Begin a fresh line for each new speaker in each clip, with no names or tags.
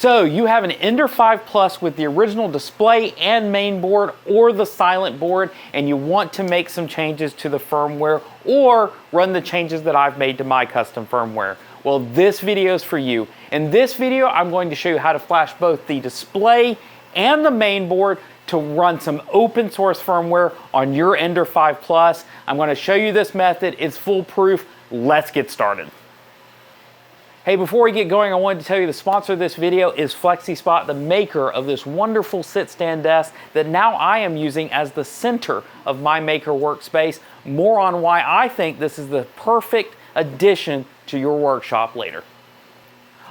So you have an Ender 5 Plus with the original display and main board or the silent board, and you want to make some changes to the firmware or run the changes that I've made to my custom firmware. Well, this video is for you. In this video, I'm going to show you how to flash both the display and the main board to run some open source firmware on your Ender 5 Plus. I'm going to show you this method. It's foolproof. Let's get started. Hey, before we get going, I wanted to tell you the sponsor of this video is FlexiSpot, the maker of this wonderful sit-stand desk that now I am using as the center of my maker workspace. More on why I think this is the perfect addition to your workshop later.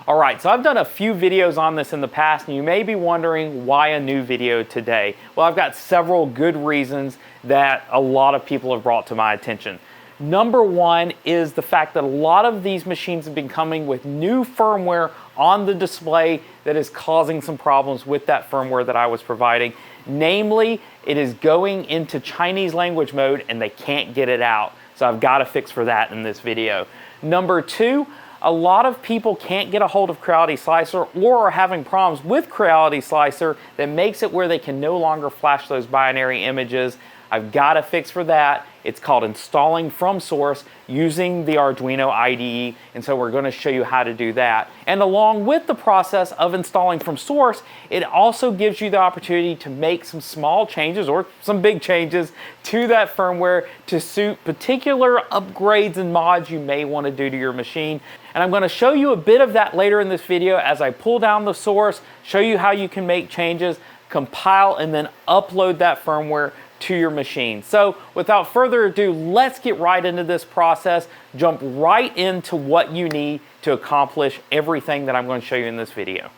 All right, so I've done a few videos on this in the past, and you may be wondering why a new video today. Well, I've got several good reasons that a lot of people have brought to my attention. Number one is the fact that a lot of these machines have been coming with new firmware on the display that is causing some problems with that firmware that I was providing. Namely, it is going into Chinese language mode and they can't get it out. So I've got a fix for that in this video. Number two, a lot of people can't get a hold of Creality Slicer or are having problems with Creality Slicer that makes it where they can no longer flash those binary images. I've got a fix for that. It's called installing from source using the Arduino IDE, and so we're going to show you how to do that. And along with the process of installing from source, it also gives you the opportunity to make some small changes or some big changes to that firmware to suit particular upgrades and mods you may want to do to your machine. And I'm going to show you a bit of that later in this video as I pull down the source, show you how you can make changes, compile, and then upload that firmware to your machine. So without further ado, let's get right into this process, jump right into what you need to accomplish everything that I'm going to show you in this video.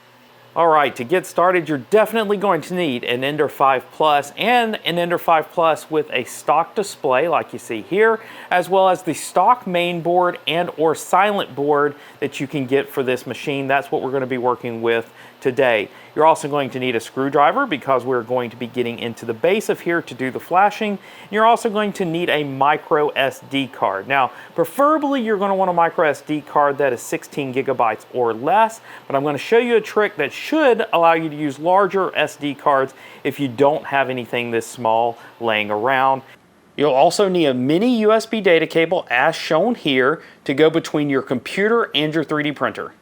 All right, to get started, you're definitely going to need an Ender 5 Plus and an Ender 5 Plus with a stock display like you see here, as well as the stock main board and or silent board that you can get for this machine. That's what we're going to be working with today. You're also going to need a screwdriver because we're going to be getting into the base of here to do the flashing. You're also going to need a micro SD card. Now, preferably you're going to want a micro SD card that is 16 gigabytes or less, but I'm going to show you a trick that should allow you to use larger SD cards if you don't have anything this small laying around. You'll also need a mini USB data cable as shown here to go between your computer and your 3D printer.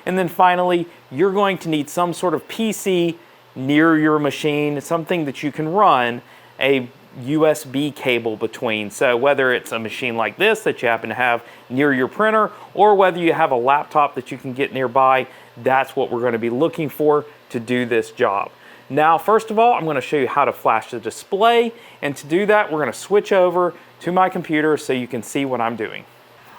And then finally, you're going to need some sort of PC near your machine, something that you can run a USB cable between. So whether it's a machine like this that you happen to have near your printer, or whether you have a laptop that you can get nearby, that's what we're going to be looking for to do this job. Now, first of all, I'm going to show you how to flash the display. And to do that, we're going to switch over to my computer so you can see what I'm doing.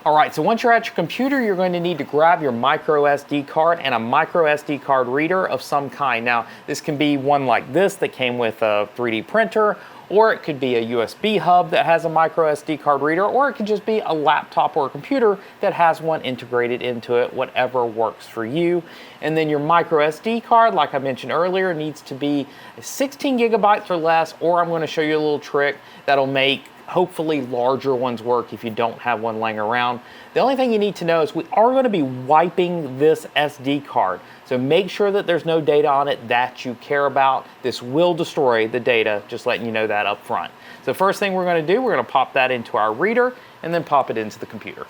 All right, so once you're at your computer, you're going to need to grab your micro SD card and a micro SD card reader of some kind. Now, this can be one like this that came with a 3D printer, or it could be a USB hub that has a micro SD card reader, or it could just be a laptop or a computer that has one integrated into it, whatever works for you. And then your micro SD card, like I mentioned earlier, needs to be 16 gigabytes or less, or I'm going to show you a little trick that'll make hopefully larger ones work if you don't have one laying around. The only thing you need to know is we are going to be wiping this SD card. So make sure that there's no data on it that you care about. This will destroy the data, just letting you know that up front. So first thing we're going to do, we're going to pop that into our reader and then pop it into the computer.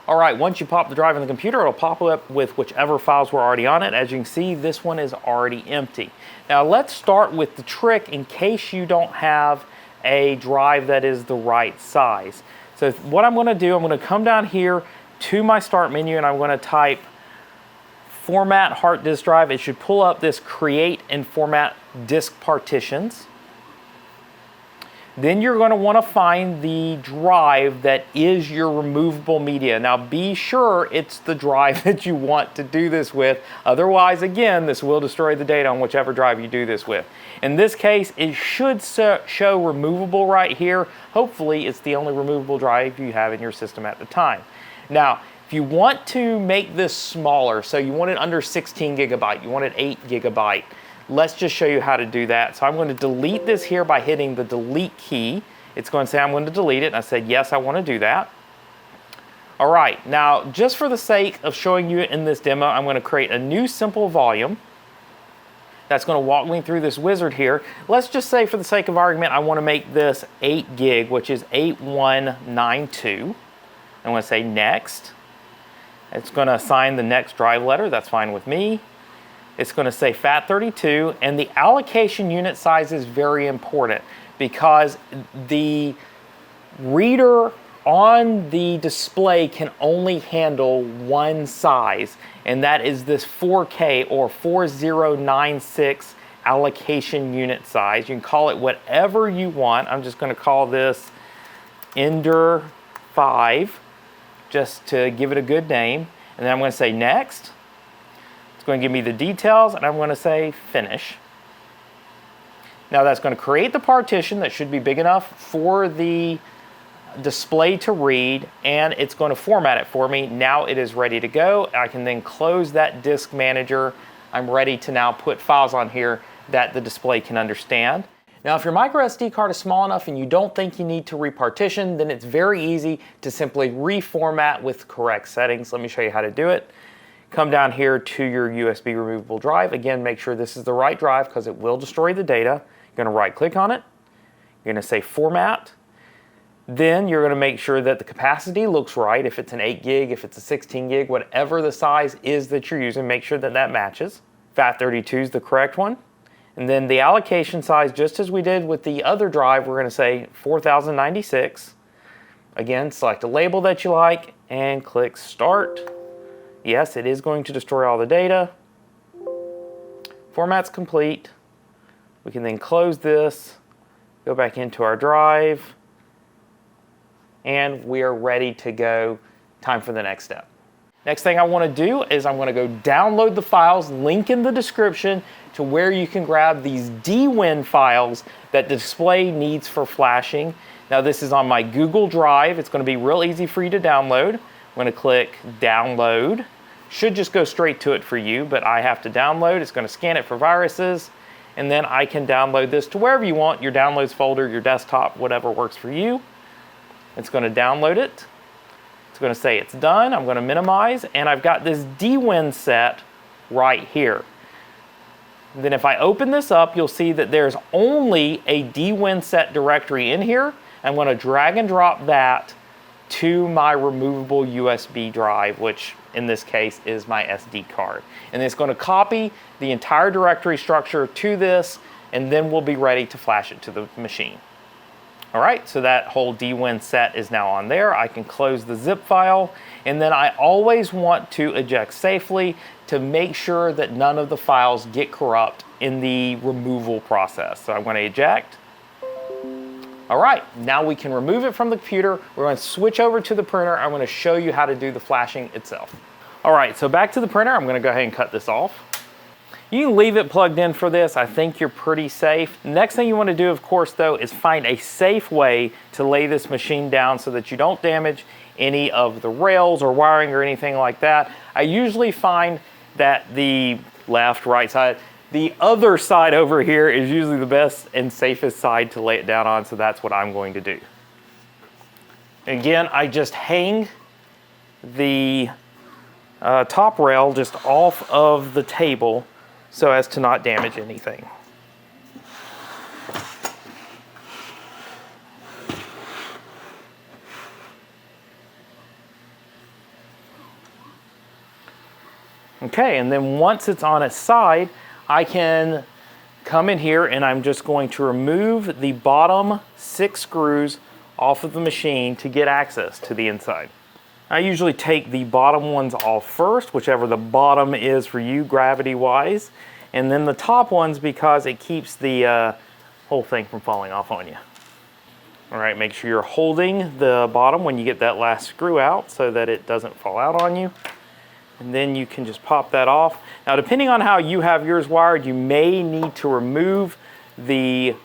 All right, once you pop the drive in the computer, it'll pop up with whichever files were already on it. As you can see, this one is already empty. Now let's start with the trick in case you don't have a drive that is the right size. So what I'm going to do, I'm going to come down here to my start menu and I'm going to type format hard disk drive. It should pull up this create and format disk partitions. Then you're going to want to find the drive that is your removable media. Now be sure it's the drive that you want to do this with. Otherwise, again, this will destroy the data on whichever drive you do this with. In this case, it should show removable right here. Hopefully, it's the only removable drive you have in your system at the time. Now, if you want to make this smaller, so you want it under 16 gigabyte, you want it 8 gigabyte, let's just show you how to do that. So I'm going to delete this here by hitting the delete key. It's going to say I'm going to delete it, and I said yes, I want to do that. All right, now just for the sake of showing you in this demo, I'm going to create a new simple volume that's going to walk me through this wizard here. Let's just say for the sake of argument, I want to make this 8 gig, which is 8192. I'm going to say next. It's going to assign the next drive letter. That's fine with me. It's going to say FAT32, and the allocation unit size is very important because the reader on the display can only handle one size, and that is this 4K or 4096 allocation unit size. You can call it whatever you want. I'm just going to call this Ender 5 just to give it a good name, and then I'm going to say next. It's going to give me the details, and I'm going to say finish. Now that's going to create the partition that should be big enough for the display to read, and it's going to format it for me. Now it is ready to go. I can then close that disk manager. I'm ready to now put files on here that the display can understand. Now if your micro SD card is small enough and you don't think you need to repartition, then it's very easy to simply reformat with correct settings. Let me show you how to do it. Come down here to your USB removable drive. Again, make sure this is the right drive because it will destroy the data. You're going to right click on it. You're going to say format. Then you're going to make sure that the capacity looks right. If it's an 8 gig, if it's a 16 gig, whatever the size is that you're using, make sure that that matches. FAT32 is the correct one. And then the allocation size, just as we did with the other drive, we're going to say 4096. Again, select a label that you like and click Start. Yes, it is going to destroy all the data. Format's complete. We can then close this, go back into our drive, and we are ready to go. Time for the next step. Next thing I want to do is I'm going to go download the files, link in the description to where you can grab these DWIN files that the display needs for flashing. Now this is on my Google Drive. It's going to be real easy for you to download. I'm going to click download. Should just go straight to it for you, but I have to download. It's going to scan it for viruses, and then I can download this to wherever you want, your downloads folder, your desktop, whatever works for you. It's going to download it. It's going to say it's done. I'm going to minimize, and I've got this DWIN set right here. And then if I open this up, you'll see that there's only a DWIN set directory in here. I'm going to drag and drop that to my removable USB drive, which in this case is my SD card. And it's going to copy the entire directory structure to this, and then we'll be ready to flash it to the machine. All right, so that whole DWIN set is now on there. I can close the zip file, and then I always want to eject safely to make sure that none of the files get corrupt in the removal process. So I'm going to eject. All right, now we can remove it from the computer. We're going to switch over to the printer. I'm going to show you how to do the flashing itself. All right, so back to the printer. I'm going to go ahead and cut this off. You can leave it plugged in for this. I think you're pretty safe. Next thing you want to do, of course, though, is find a safe way to lay this machine down so that you don't damage any of the rails or wiring or anything like that. I usually find that the left, right side, the other side over here is usually the best and safest side to lay it down on, so that's what I'm going to do. Again, I just hang the top rail just off of the table so as to not damage anything. Okay, and then once it's on its side, I can come in here and I'm just going to remove the bottom 6 screws off of the machine to get access to the inside. I usually take the bottom ones off first, whichever the bottom is for you gravity-wise, and then the top ones because it keeps the whole thing from falling off on you. All right, make sure you're holding the bottom when you get that last screw out so that it doesn't fall out on you. And then you can just pop that off. Now, depending on how you have yours wired, you may need to remove the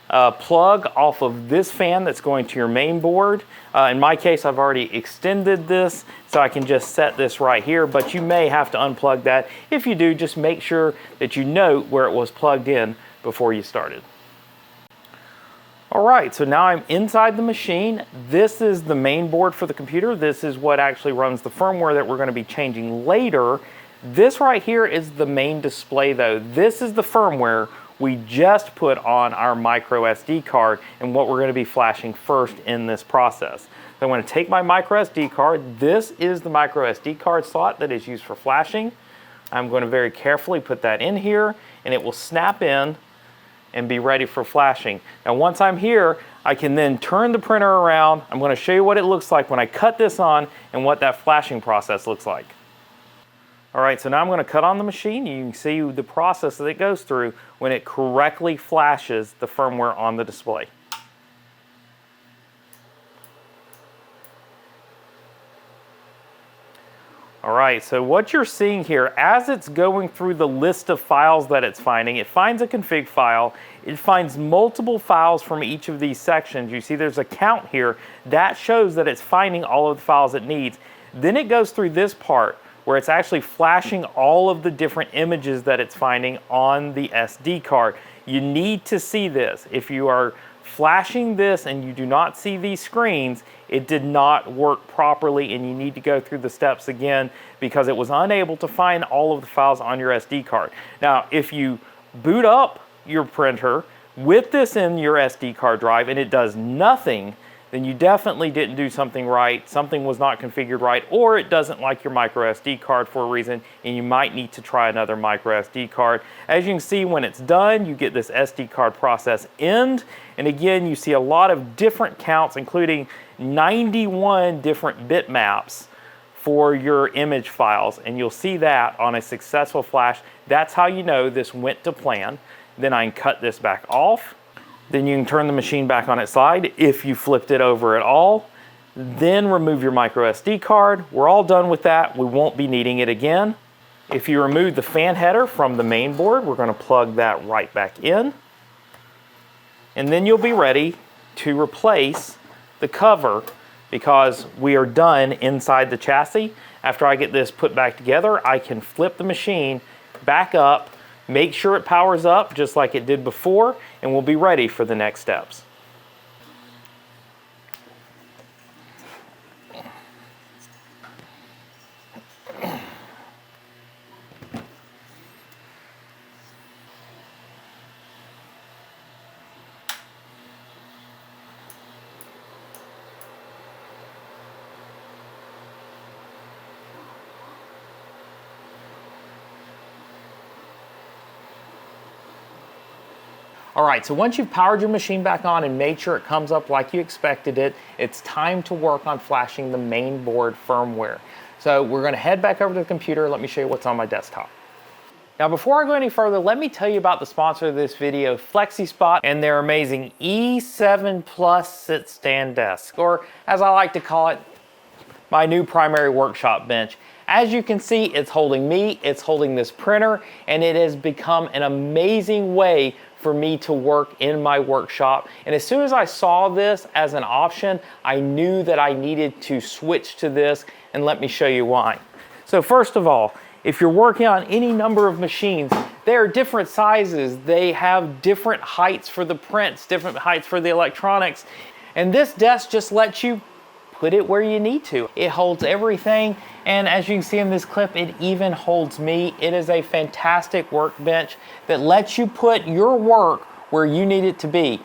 plug off of this fan that's going to your main board. In my case, I've already extended this, so I can just set this right here, but you may have to unplug that. If you do, just make sure that you note where it was plugged in before you started. All right, so now I'm inside the machine. This is the main board for the computer. This is what actually runs the firmware that we're going to be changing later. This right here is the main display though. This is the firmware we just put on our micro SD card and what we're going to be flashing first in this process. So I'm going to take my micro SD card. This is the micro SD card slot that is used for flashing. I'm going to very carefully put that in here and it will snap in and be ready for flashing. Now once I'm here, I can then turn the printer around. I'm going to show you what it looks like when I cut this on and what that flashing process looks like. All right, so now I'm going to cut on the machine. You can see the process that it goes through when it correctly flashes the firmware on the display. All right, so what you're seeing here, as it's going through the list of files that it's finding, it finds a config file, it finds multiple files from each of these sections. You see there's a count here. That shows that it's finding all of the files it needs. Then it goes through this part where it's actually flashing all of the different images that it's finding on the SD card. You need to see this. If you are flashing this and you do not see these screens, it did not work properly and you need to go through the steps again because it was unable to find all of the files on your SD card. Now, if you boot up your printer with this in your SD card drive and it does nothing, then you definitely didn't do something right, something was not configured right, or it doesn't like your micro SD card for a reason, and you might need to try another micro SD card. As you can see, when it's done, you get this SD card process end, and again, you see a lot of different counts, including 91 different bitmaps for your image files, and you'll see that on a successful flash. That's how you know this went to plan. Then I can cut this back off. Then you can turn the machine back on its side if you flipped it over at all. Then remove your micro SD card. We're all done with that. We won't be needing it again. If you remove the fan header from the main board, we're going to plug that right back in. And then you'll be ready to replace the cover because we are done inside the chassis. After I get this put back together, I can flip the machine back up, make sure it powers up just like it did before, and we'll be ready for the next steps. All right, so once you've powered your machine back on and made sure it comes up like you expected it, it's time to work on flashing the main board firmware. So we're going to head back over to the computer. Let me show you what's on my desktop. Now, before I go any further, let me tell you about the sponsor of this video, FlexiSpot, and their amazing E7 Plus sit stand desk, or as I like to call it, my new primary workshop bench. As you can see, it's holding me, it's holding this printer, and it has become an amazing way for me to work in my workshop. And as soon as I saw this as an option, I knew that I needed to switch to this, and let me show you why. So first of all, if you're working on any number of machines, they are different sizes. They have different heights for the prints, different heights for the electronics. And this desk just lets you put it where you need to. It holds everything, and as you can see in this clip, it even holds me. It is a fantastic workbench that lets you put your work where you need it to be.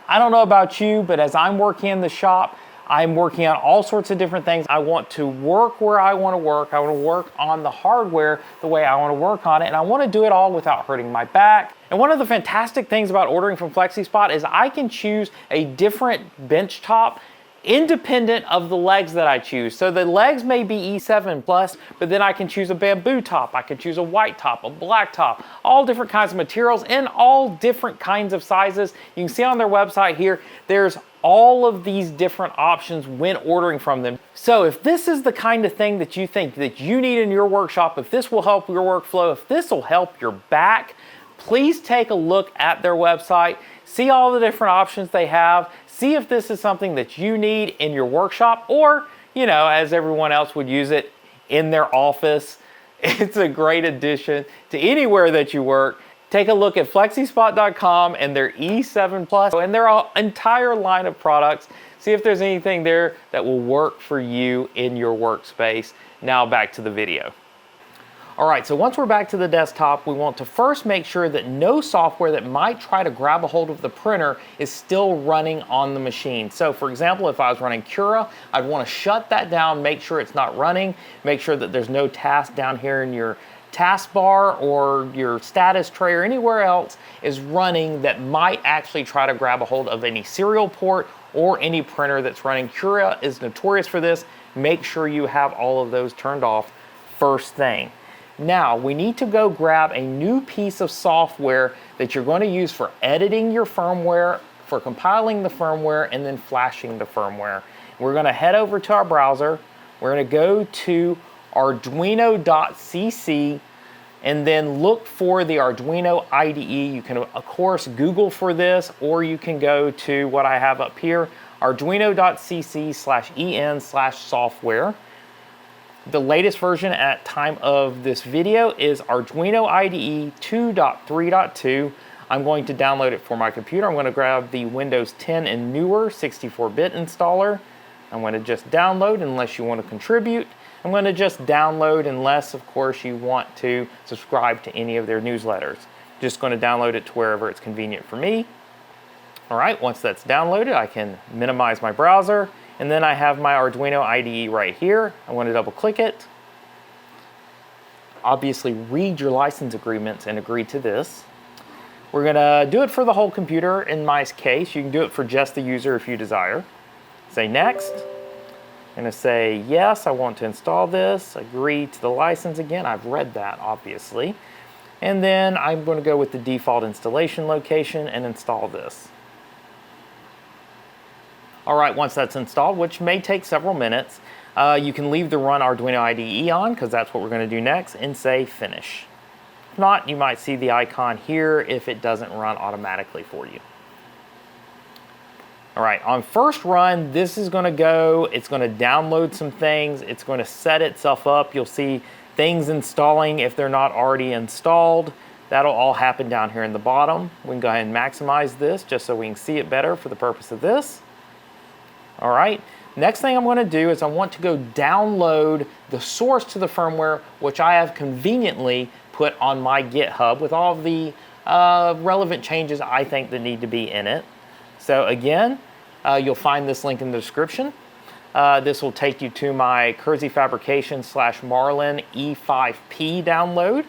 I don't know about you, but as I'm working in the shop, I'm working on all sorts of different things. I want to work where I want to work. I want to work on the hardware the way I want to work on it, and I want to do it all without hurting my back. And one of the fantastic things about ordering from FlexiSpot is I can choose a different bench top independent of the legs that I choose. So the legs may be E7 Plus, but then I can choose a bamboo top, I can choose a white top, a black top, all different kinds of materials and all different kinds of sizes. You can see on their website here, there's all of these different options when ordering from them. So if this is the kind of thing that you think that you need in your workshop, if this will help your workflow, if this will help your back, please take a look at their website, see all the different options they have, see if this is something that you need in your workshop or, you know, as everyone else would use it, in their office. It's a great addition to anywhere that you work. Take a look at FlexiSpot.com and their E7 Plus and their entire line of products. See if there's anything there that will work for you in your workspace. Now back to the video. All right, so once we're back to the desktop, we want to first make sure that no software that might try to grab a hold of the printer is still running on the machine. So for example, if I was running Cura, I'd want to shut that down, make sure it's not running, make sure that there's no task down here in your taskbar or your status tray or anywhere else is running that might actually try to grab a hold of any serial port or any printer that's running. Cura is notorious for this. Make sure you have all of those turned off first thing. Now, we need to go grab a new piece of software that you're going to use for editing your firmware, for compiling the firmware, and then flashing the firmware. We're going to head over to our browser. We're going to go to arduino.cc and then look for the Arduino IDE. You can, of course, Google for this, or you can go to what I have up here, arduino.cc/en/software. The latest version at time of this video is Arduino IDE 2.3.2. I'm going to download it for my computer. I'm going to grab the Windows 10 and newer 64-bit installer. I'm going to just download unless you want to contribute. I'm going to just download unless, of course, you want to subscribe to any of their newsletters. Just going to download it to wherever it's convenient for me. All right, once that's downloaded, I can minimize my browser. And then I have my Arduino IDE right here. I want to double click it. Obviously read your license agreements and agree to this. We're going to do it for the whole computer in my case. You can do it for just the user if you desire. Say next. I'm going to say yes, I want to install this. Agree to the license again. I've read that obviously. And then I'm going to go with the default installation location and install this. All right, once that's installed, which may take several minutes, you can leave the Run Arduino IDE on, because that's what we're going to do next, and say Finish. If not, you might see the icon here if it doesn't run automatically for you. All right, on first run, this is going to go, it's going to download some things, it's going to set itself up. You'll see things installing if they're not already installed. That'll all happen down here in the bottom. We can go ahead and maximize this just so we can see it better for the purpose of this. All right, next thing I'm going to do is I want to go download the source to the firmware, which I have conveniently put on my GitHub with all of the relevant changes I think that need to be in it. So again, you'll find this link in the description. This will take you to my Kersey Fabrication / Marlin E5P download.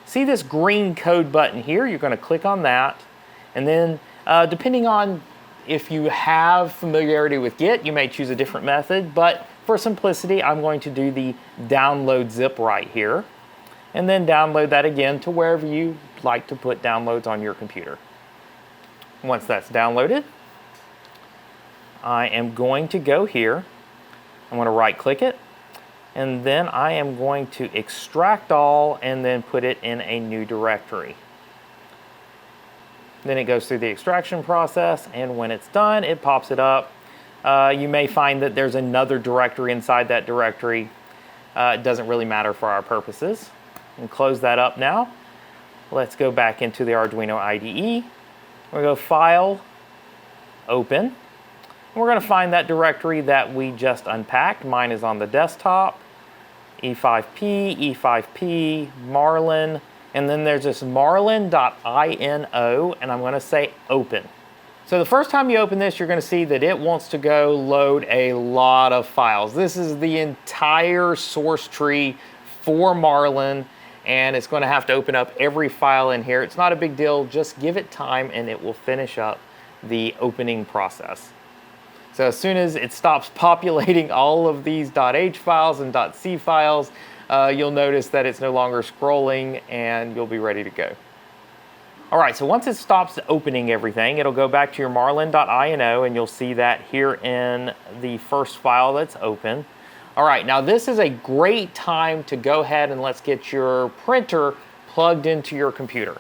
See this green code button here? You're going to click on that. And then depending on if you have familiarity with Git, you may choose a different method, but for simplicity, I'm going to do the download zip right here, and then download that again to wherever you like to put downloads on your computer. Once that's downloaded, I am going to go here, I'm going to right click it, and then I am going to extract all and then put it in a new directory. Then it goes through the extraction process, and when it's done, it pops it up. You may find that there's another directory inside that directory. It doesn't really matter for our purposes. And close that up now. Let's go back into the Arduino IDE. We'll go File, Open. And we're going to find that directory that we just unpacked. Mine is on the desktop. E5P, E5P, Marlin. And then there's this marlin.ino, and I'm going to say open. So the first time you open this, you're going to see that it wants to go load a lot of files. This is the entire source tree for Marlin, and it's going to have to open up every file in here. It's not a big deal. Just give it time, and it will finish up the opening process. So as soon as it stops populating all of these .h files and .c files, you'll notice that it's no longer scrolling and you'll be ready to go. All right, so once it stops opening everything, it'll go back to your marlin.ino, and you'll see that here in the first file that's open. All right, now this is a great time to go ahead and let's get your printer plugged into your computer.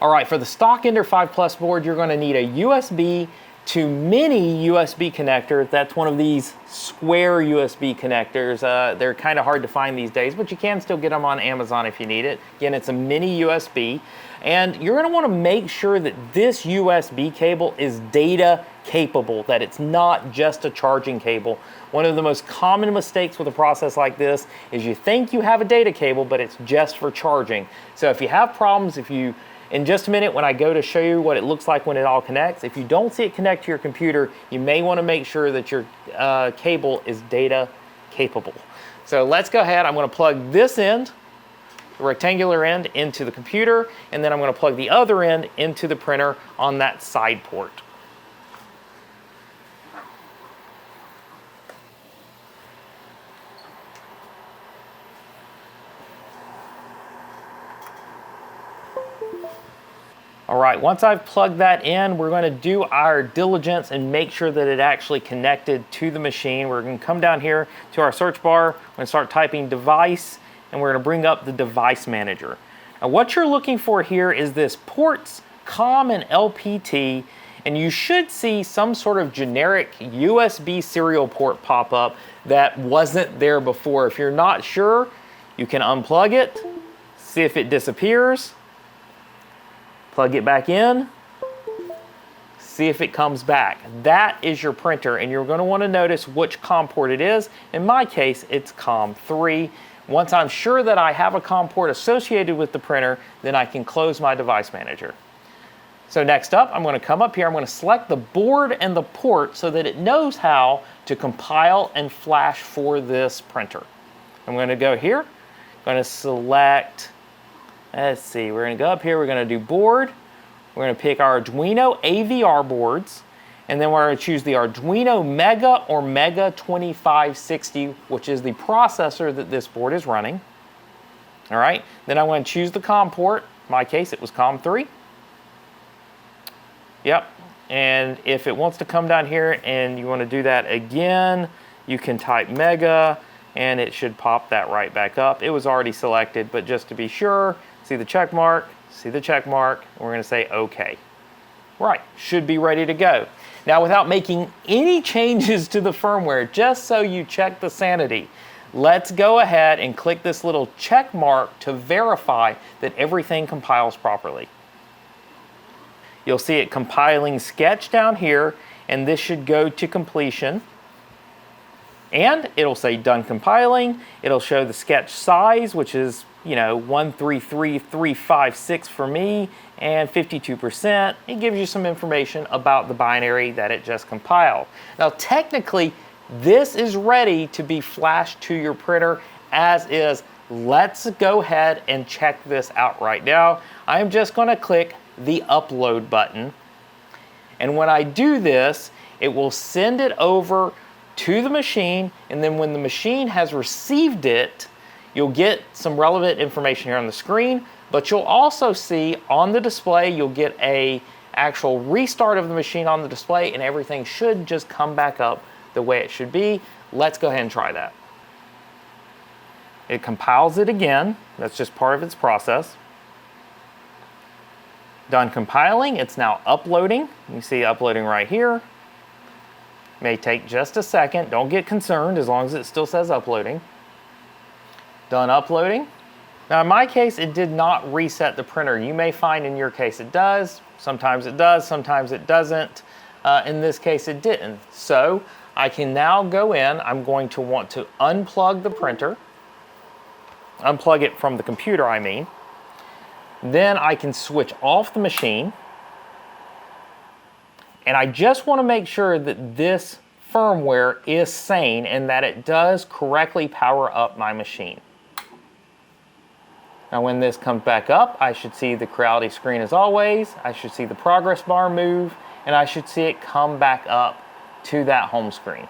All right, for the stock Ender 5 Plus board, you're going to need a USB to mini USB connector. That's one of these square USB connectors. They're kind of hard to find these days, but you can still get them on Amazon if you need it. Again, it's a mini USB, and you're going to want to make sure that this USB cable is data capable, that it's not just a charging cable. One of the most common mistakes with a process like this is you think you have a data cable, but it's just for charging. So if you have problems, in just a minute when I go to show you what it looks like when it all connects, if you don't see it connect to your computer, you may want to make sure that your cable is data capable. So let's go ahead. I'm going to plug this end, the rectangular end, into the computer, and then I'm going to plug the other end into the printer on that side port. All right, once I've plugged that in, we're going to do our diligence and make sure that it actually connected to the machine. We're going to come down here to our search bar, we're going to start typing device, and we're going to bring up the device manager. Now what you're looking for here is this ports, COM, and LPT, and you should see some sort of generic USB serial port pop up that wasn't there before. If you're not sure, you can unplug it, see if it disappears, plug it back in, see if it comes back. That is your printer, and you're going to want to notice which COM port it is. In my case, it's COM 3. Once I'm sure that I have a COM port associated with the printer, then I can close my device manager. So next up, I'm going to come up here, I'm going to select the board and the port so that it knows how to compile and flash for this printer. I'm going to go here, I'm going to select, let's see, we're going to go up here, we're going to do board, we're going to pick our Arduino AVR boards, and then we're going to choose the Arduino Mega or Mega 2560, which is the processor that this board is running. All right, then I'm going to choose the COM port. In my case, it was COM 3. Yep, and if it wants to come down here and you want to do that again, you can type Mega, and it should pop that right back up. It was already selected, but just to be sure, see the check mark, we're going to say OK. Right, should be ready to go. Now, without making any changes to the firmware, just so you check the sanity, let's go ahead and click this little check mark to verify that everything compiles properly. You'll see it compiling sketch down here, and this should go to completion. And it'll say done compiling. It'll show the sketch size, which is 133356 for me, and 52%. It gives you some information about the binary that it just compiled. Now technically, this is ready to be flashed to your printer as is. Let's go ahead and check this out right now. I'm just going to click the upload button, and when I do this, it will send it over to the machine, and then when the machine has received it, you'll get some relevant information here on the screen, but you'll also see on the display, you'll get a actual restart of the machine on the display, and everything should just come back up the way it should be. Let's go ahead and try that. It compiles it again. That's just part of its process. Done compiling, it's now uploading. You see uploading right here. May take just a second. Don't get concerned as long as it still says uploading. Done uploading. Now in my case, it did not reset the printer. You may find in your case it does. Sometimes it does, sometimes it doesn't. In this case, it didn't. So I can now go in. I'm going to want to unplug the printer. Unplug it from the computer, I mean. Then I can switch off the machine. And I just want to make sure that this firmware is sane and that it does correctly power up my machine. Now when this comes back up, I should see the Creality screen as always. I should see the progress bar move, and I should see it come back up to that home screen.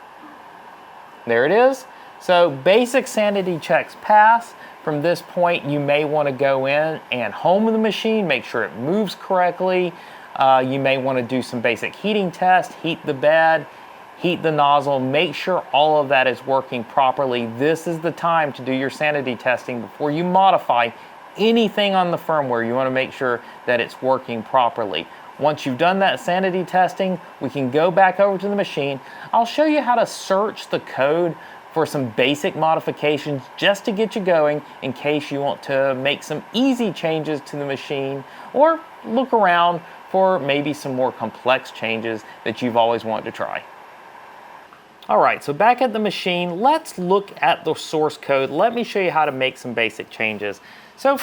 There it is. So basic sanity checks pass. From this point, you may want to go in and home the machine, make sure it moves correctly. You may want to do some basic heating tests, heat the bed, heat the nozzle, make sure all of that is working properly. This is the time to do your sanity testing before you modify anything on the firmware. You want to make sure that it's working properly. Once you've done that sanity testing, we can go back over to the machine. I'll show you how to search the code for some basic modifications just to get you going in case you want to make some easy changes to the machine or look around for maybe some more complex changes that you've always wanted to try. All right, so back at the machine, let's look at the source code. Let me show you how to make some basic changes. So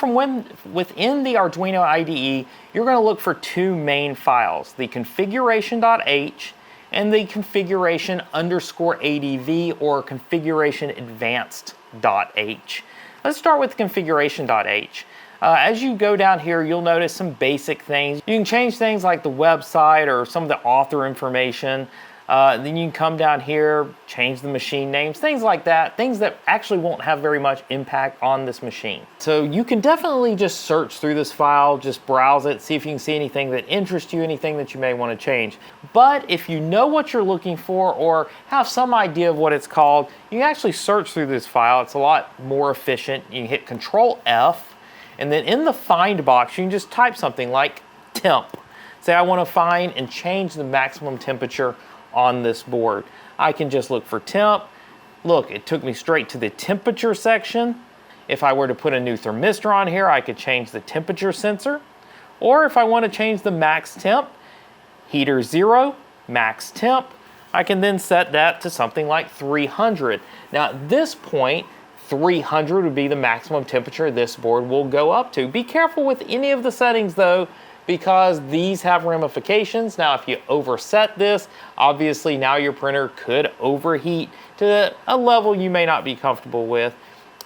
within the Arduino IDE, you're going to look for two main files, the configuration.h and the configuration_adv or configuration_advanced.h. Let's start with configuration.h. As you go down here, you'll notice some basic things. You can change things like the website or some of the author information. Then you can come down here, change the machine names, things like that, things that actually won't have very much impact on this machine. So you can definitely just search through this file, just browse it, see if you can see anything that interests you, anything that you may want to change. But if you know what you're looking for or have some idea of what it's called, you can actually search through this file. It's a lot more efficient. You can hit Control F, and then in the find box, you can just type something like temp. Say I want to find and change the maximum temperature on this board. I can just look for temp. Look, it took me straight to the temperature section. If I were to put a new thermistor on here, I could change the temperature sensor. Or if I want to change the max temp, heater 0, max temp, I can then set that to something like 300. Now at this point, 300 would be the maximum temperature this board will go up to. Be careful with any of the settings though, because these have ramifications. Now, if you overset this, obviously now your printer could overheat to a level you may not be comfortable with.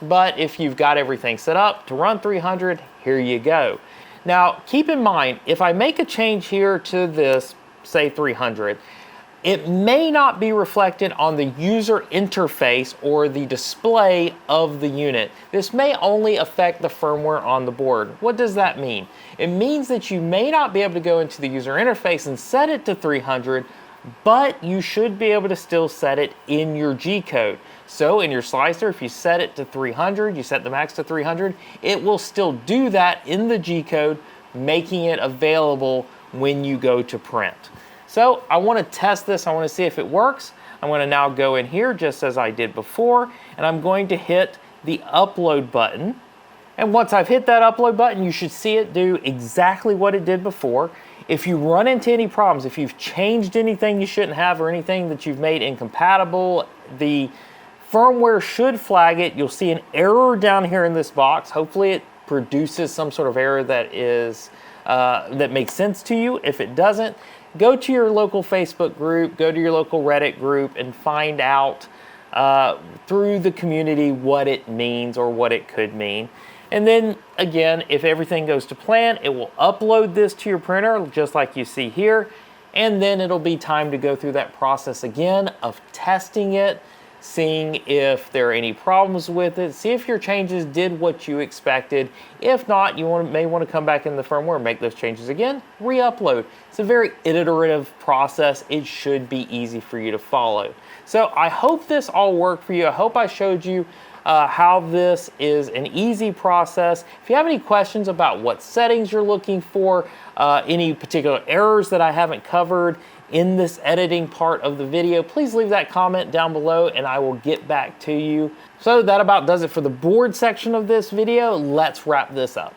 But if you've got everything set up to run 300, here you go. Now, keep in mind, if I make a change here to this, say 300, it may not be reflected on the user interface or the display of the unit. This may only affect the firmware on the board. What does that mean? It means that you may not be able to go into the user interface and set it to 300, but you should be able to still set it in your G-code. So in your slicer, if you set it to 300, you set the max to 300, it will still do that in the G-code, making it available when you go to print. So I want to test this. I want to see if it works. I'm going to now go in here just as I did before, and I'm going to hit the upload button. And once I've hit that upload button, you should see it do exactly what it did before. If you run into any problems, if you've changed anything you shouldn't have or anything that you've made incompatible, the firmware should flag it. You'll see an error down here in this box. Hopefully it produces some sort of error that makes sense to you. If it doesn't, go to your local Facebook group, go to your local Reddit group, and find out through the community what it means or what it could mean. And then again, if everything goes to plan, it will upload this to your printer just like you see here. And then it'll be time to go through that process again of testing it, seeing if there are any problems with it, see if your changes did what you expected. If not, you may want to come back in the firmware, make those changes again, re-upload. It's a very iterative process. It should be easy for you to follow. So I hope this all worked for you. I hope I showed you how this is an easy process. If you have any questions about what settings you're looking for, any particular errors that I haven't covered in this editing part of the video, please leave that comment down below and I will get back to you. So that about does it for the board section of this video. Let's wrap this up.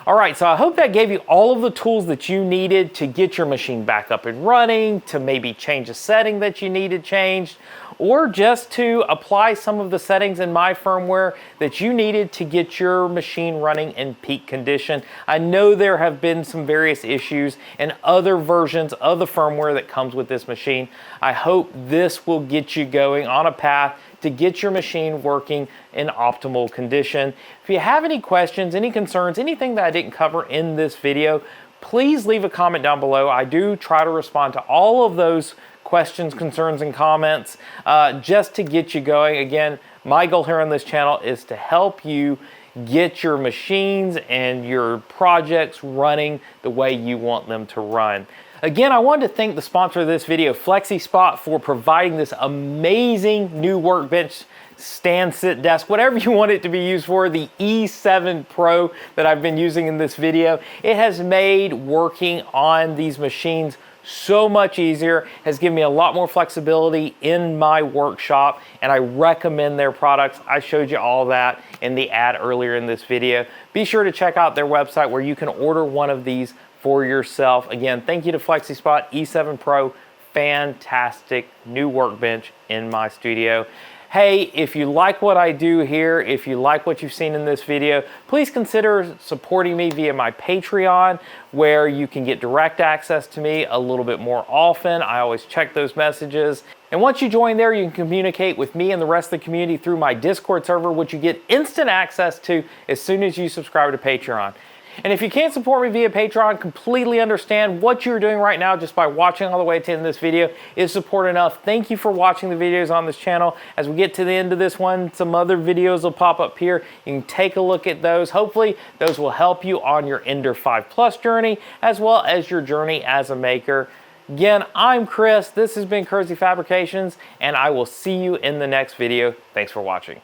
All right, so I hope that gave you all of the tools that you needed to get your machine back up and running, to maybe change a setting that you needed changed, or just to apply some of the settings in my firmware that you needed to get your machine running in peak condition. I know there have been some various issues and other versions of the firmware that comes with this machine. I hope this will get you going on a path to get your machine working in optimal condition. If you have any questions, any concerns, anything that I didn't cover in this video, please leave a comment down below. I do try to respond to all of those questions, concerns, and comments just to get you going. Again, my goal here on this channel is to help you get your machines and your projects running the way you want them to run. Again, I wanted to thank the sponsor of this video, FlexiSpot, for providing this amazing new workbench stand, sit, desk, whatever you want it to be used for, the E7 Pro that I've been using in this video. It has made working on these machines so much easier, has given me a lot more flexibility in my workshop, and I recommend their products. I showed you all that in the ad earlier in this video. Be sure to check out their website where you can order one of these for yourself. Again, thank you to FlexiSpot E7 Pro. Fantastic new workbench in my studio. Hey, if you like what I do here, if you like what you've seen in this video, please consider supporting me via my Patreon, where you can get direct access to me a little bit more often. I always check those messages. And once you join there, you can communicate with me and the rest of the community through my Discord server, which you get instant access to as soon as you subscribe to Patreon. And if you can't support me via Patreon, completely understand. What you're doing right now just by watching all the way to the end of this video is support enough. Thank you for watching the videos on this channel. As we get to the end of this one, some other videos will pop up here. You can take a look at those. Hopefully those will help you on your Ender 5 Plus journey, as well as your journey as a maker. Again, I'm Chris. This has been Kersey Fabrications, and I will see you in the next video. Thanks for watching.